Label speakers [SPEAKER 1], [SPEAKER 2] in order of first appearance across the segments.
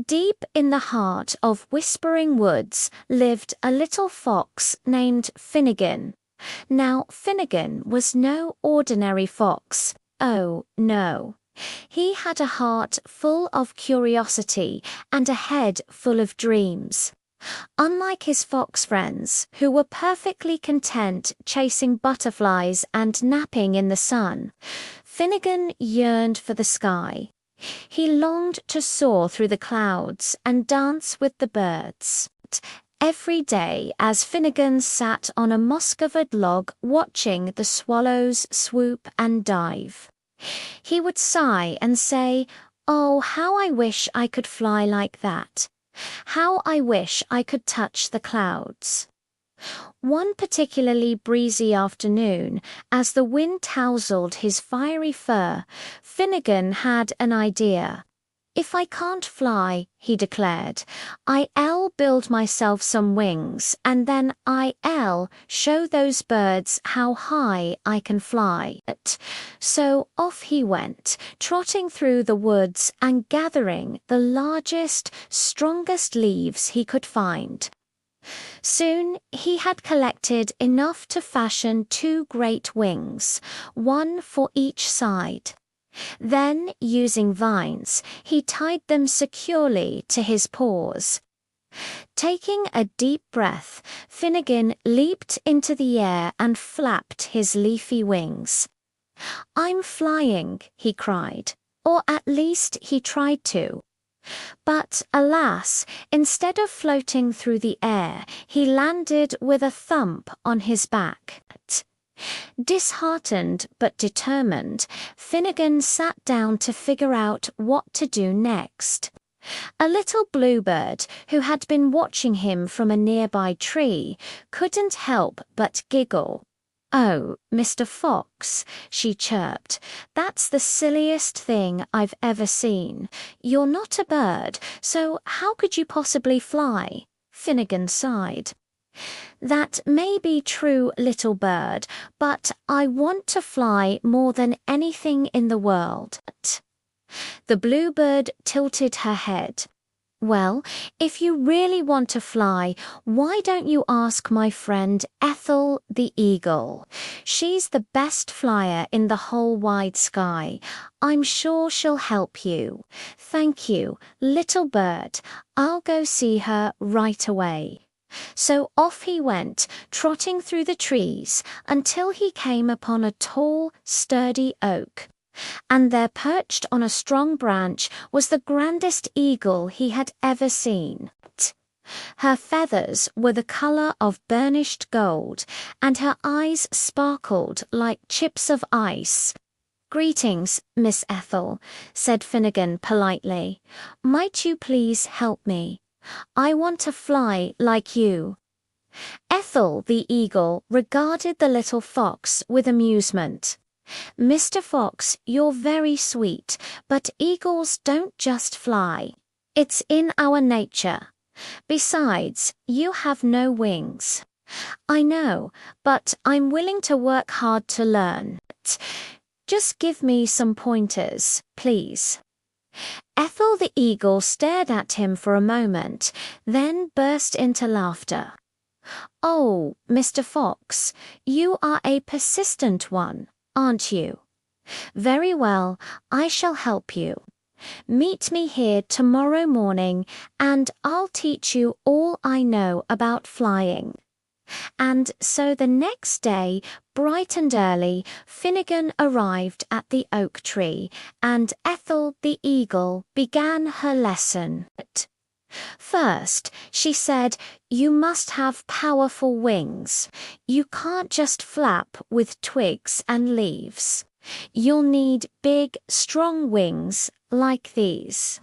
[SPEAKER 1] Deep in the heart of Whispering Woods lived a little fox named Finnegan. Now, Finnegan was no ordinary fox. Oh, no. He had a heart full of curiosity and a head full of dreams. Unlike his fox friends, who were perfectly content chasing butterflies and napping in the sun, Finnegan yearned for the sky. He longed to soar through the clouds and dance with the birds. Every day, as Finnegan sat on a moss-covered log watching the swallows swoop and dive, he would sigh and say, "Oh, how I wish I could fly like that. How I wish I could touch the clouds." One particularly breezy afternoon, as the wind tousled his fiery fur, Finnegan had an idea. "If I can't fly," he declared, "I'll build myself some wings, and then I'll show those birds how high I can fly." So off he went, trotting through the woods and gathering the largest, strongest leaves he could find. Soon he had collected enough to fashion 2 great wings, one for each side. Then, using vines, he tied them securely to his paws. Taking a deep breath, Finnegan leaped into the air and flapped his leafy wings. "I'm flying," he cried, or at least he tried to. But alas, instead of floating through the air, he landed with a thump on his back. Disheartened but determined, Finnegan sat down to figure out what to do next. A little bluebird, who had been watching him from a nearby tree, couldn't help but giggle. "Oh, Mr. Fox," she chirped, "that's the silliest thing I've ever seen. You're not a bird, so how could you possibly fly?" Finnegan sighed. "That may be true, little bird, but I want to fly more than anything in the world." The bluebird tilted her head. "Well, if you really want to fly, why don't you ask my friend Ethel the eagle? She's the best flyer in the whole wide sky. I'm sure she'll help you." "Thank you, little bird. I'll go see her right away." So off he went, trotting through the trees until he came upon a tall, sturdy oak. And there, perched on a strong branch, was the grandest eagle he had ever seen. Her feathers were the color of burnished gold, and her eyes sparkled like chips of ice. "Greetings, Miss Ethel," said Finnegan politely. "Might you please help me? I want to fly like you." Ethel the eagle regarded the little fox with amusement. "Mr. Fox, you're very sweet, but eagles don't just fly. It's in our nature. Besides, you have no wings." "I know, but I'm willing to work hard to learn. Just give me some pointers, please." Ethel the eagle stared at him for a moment, then burst into laughter. "Oh, Mr. Fox, you are a persistent one, aren't you? Very well, I shall help you. Meet me here tomorrow morning, and I'll teach you all I know about flying." And so the next day, bright and early, Finnegan arrived at the oak tree, and Ethel the eagle began her lesson. First, she said, "You must have powerful wings. You can't just flap with twigs and leaves. You'll need big, strong wings like these."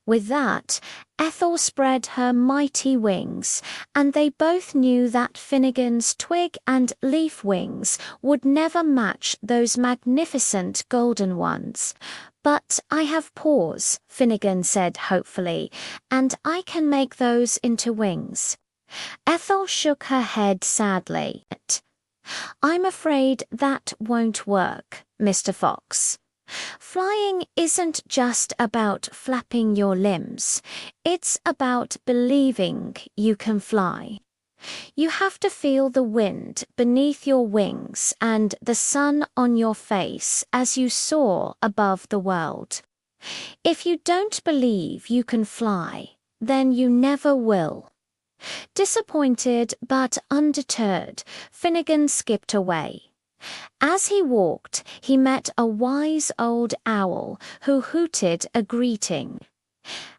[SPEAKER 1] With that, Ethel spread her mighty wings, and they both knew that Finnegan's twig and leaf wings would never match those magnificent golden ones. "But I have paws," Finnegan said hopefully, "and I can make those into wings." Ethel shook her head sadly. "I'm afraid that won't work, Mr. Fox. Flying isn't just about flapping your limbs. It's about believing you can fly. You have to feel the wind beneath your wings and the sun on your face as you soar above the world. If you don't believe you can fly, then you never will. Disappointed but undeterred, Finnegan skipped away. As he walked, he met a wise old owl who hooted a greeting.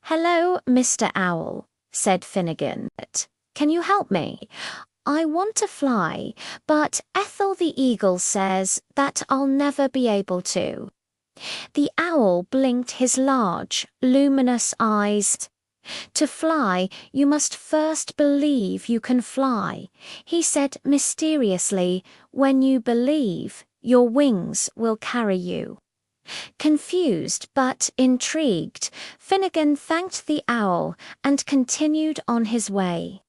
[SPEAKER 1] "Hello, Mr. Owl," said Finnegan. "Can you help me? I want to fly, but Ethel the Eagle says that I'll never be able to." The owl blinked his large, luminous eyes. "To fly, you must first believe you can fly," he said mysteriously. "When you believe, your wings will carry you." Confused but intrigued, Finnegan thanked the owl and continued on his way.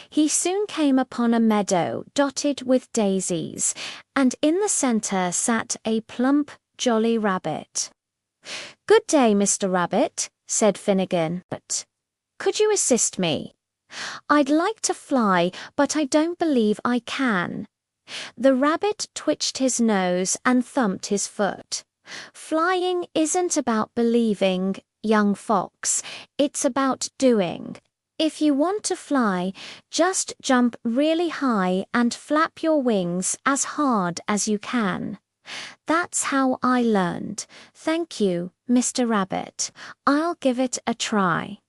[SPEAKER 1] He soon came upon a meadow dotted with daisies, and in the center sat a plump, jolly rabbit. "Good day, Mr. Rabbit," said Finnegan. "But could you assist me? I'd like to fly, but I don't believe I can." The rabbit twitched his nose and thumped his foot. "Flying isn't about believing, young fox. It's about doing. If you want to fly, just jump really high and flap your wings as hard as you can. That's how I learned. Thank you, Mr. Rabbit. I'll give it a try."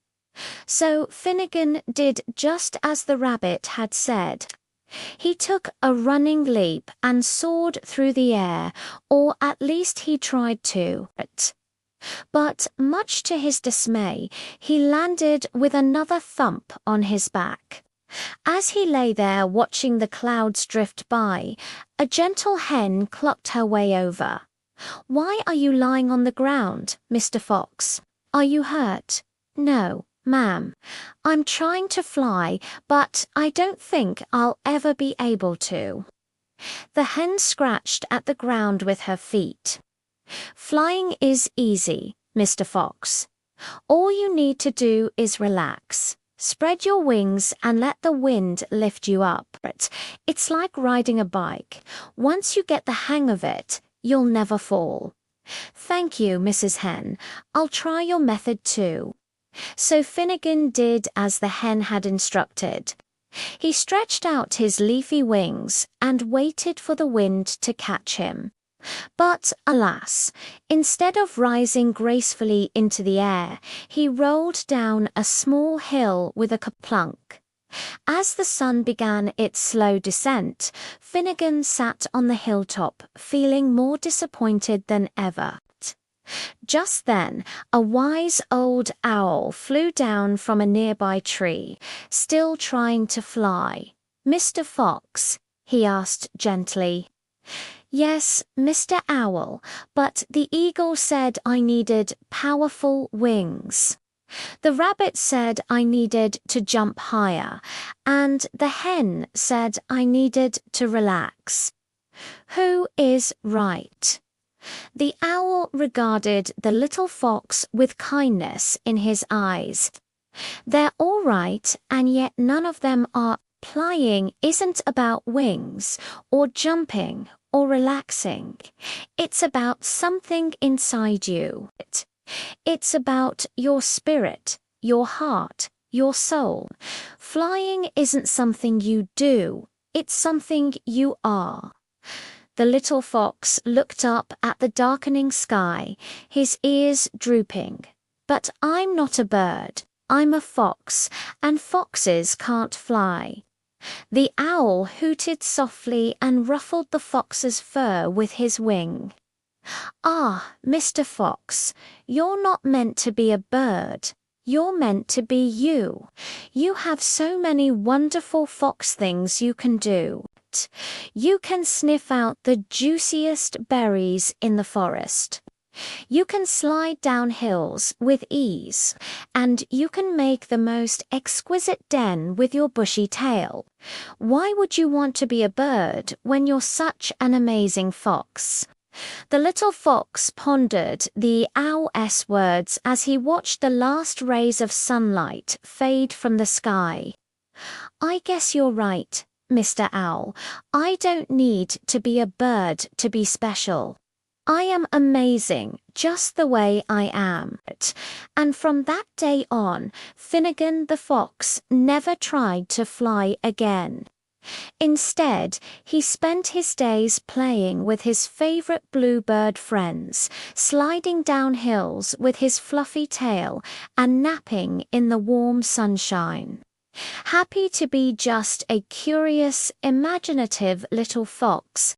[SPEAKER 1] So Finnegan did just as the rabbit had said. He took a running leap and soared through the air, or at least he tried to. But much to his dismay, he landed with another thump on his back. As he lay there watching the clouds drift by, a gentle hen clucked her way over. "Why are you lying on the ground, Mr. Fox? Are you hurt?" "No, ma'am. I'm trying to fly, but I don't think I'll ever be able to." The hen scratched at the ground with her feet. "Flying is easy, Mr. Fox. All you need to do is relax. Spread your wings and let the wind lift you up. It's like riding a bike. Once you get the hang of it, you'll never fall." "Thank you, Mrs. Hen. I'll try your method too." So Finnegan did as the hen had instructed. He stretched out his leafy wings and waited for the wind to catch him. But alas, instead of rising gracefully into the air, he rolled down a small hill with a kerplunk. As the sun began its slow descent, Finnegan sat on the hilltop, feeling more disappointed than ever. Just then, a wise old owl flew down from a nearby tree, still trying to fly. "Mr. Fox?" he asked gently. "Yes, Mr. Owl, but the eagle said I needed powerful wings. The rabbit said I needed to jump higher, and the hen said I needed to relax. Who is right?" The owl regarded the little fox with kindness in his eyes. "They're all right, and yet none of them are. Flying isn't about wings, or jumping, or relaxing. It's about something inside you. It's about your spirit, your heart, your soul. Flying isn't something you do, it's something you are." The little fox looked up at the darkening sky, his ears drooping. "But I'm not a bird, I'm a fox, and foxes can't fly." The owl hooted softly and ruffled the fox's fur with his wing. "Ah, Mr. Fox, you're not meant to be a bird. You're meant to be you. You have so many wonderful fox things you can do. You can sniff out the juiciest berries in the forest. You can slide down hills with ease, and you can make the most exquisite den with your bushy tail. Why would you want to be a bird when you're such an amazing fox?" The little fox pondered the owl's words as he watched the last rays of sunlight fade from the sky. I guess you're right, Mr. Owl. I don't need to be a bird to be special. I am amazing just the way I am. And from that day on, Finnegan the Fox never tried to fly again. Instead, he spent his days playing with his favorite bluebird friends, sliding down hills with his fluffy tail, and napping in the warm sunshine. Happy to be just a curious, imaginative little fox